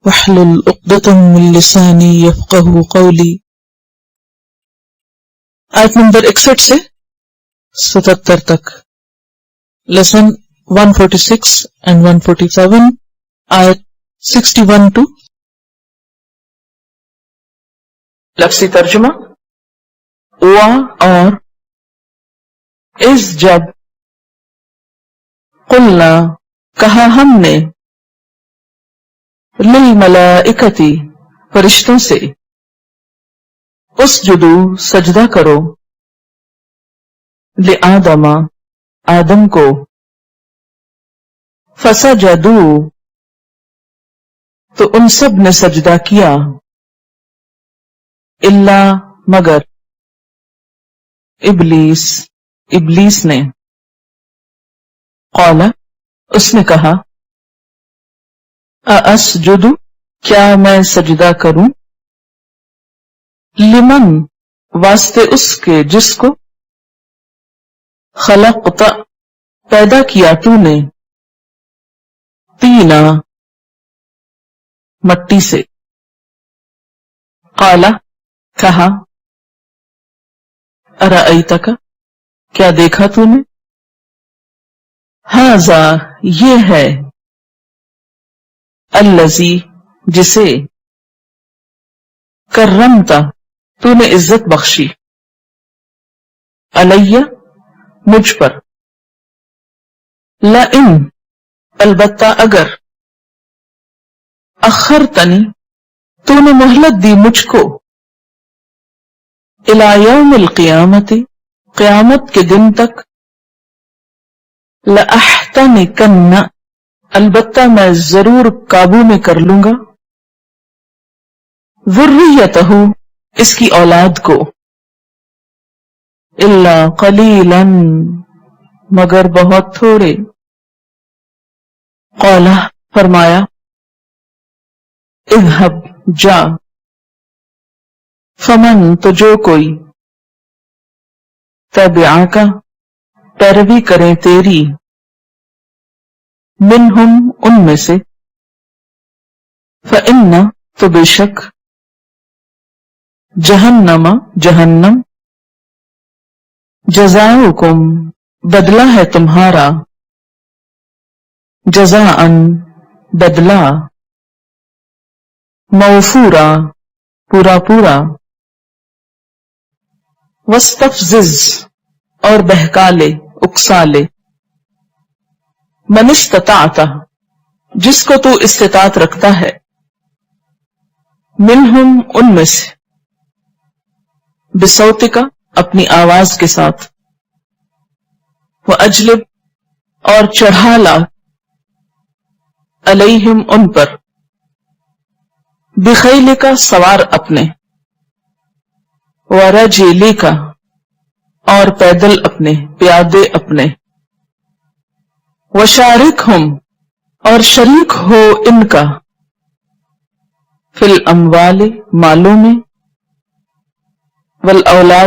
واحلل عقدۃ من لسانی یفقہوا قولی۔ آیت نمبر 61 سے 77 تک، لیسن 146 and 147، آیت 61 to۔ لفظی ترجمہ، ہوا اور اس جب، قلنا کہا ہم نے، للملائکتی فرشتوں سے، اسجدو سجدہ کرو، لآدم آدم کو، فسجدو تو ان سب نے سجدہ کیا، الا مگر، ابلیس نے، قال اس نے کہا، اسجد کیا میں سجدہ کروں، لمن واسطے اس کے جس کو، خلقت پیدا کیا تو نے، طینا مٹی سے، قال کہا، ارأیتک کیا دیکھا تو نے، ھذا یہ ہے، الذی جسے، کرمت تو نے عزت بخشی، علیہ مجھ پر، لئن البتہ اگر، اخرتنی تو نے مہلت دی مجھ کو، الی یوم القیامت قیامت کے دن تک، لأحتنکن البتہ میں ضرور قابو میں کر لوں گا، ذریتہ اس کی اولاد کو، الا قلیلا مگر بہت تھوڑے، قال فرمایا، اذهب جا، فمن تو جو کوئی، تبعک پیروی کریں تیری، منہم ان میں سے، فإن تو بے شک، جہنم، جزاؤکم بدلہ ہے تمہارا، جزاءً بدلہ، موفورا پورا، واستفزز اور بہکا لے، اکسا لے، من استطاعت جس کو تو استطاعت رکھتا ہے، منہم ان میں سے، بصوتک اپنی آواز کے ساتھ، واجلب اور چڑھا لا، علیہم ان پر، بخیلک سوار اپنے، ورجلک اور پیدل اپنے، پیادے اپنے، وشارکہم اور شریک ہو ان کا، فی الاموال مالوں میں، والاولاد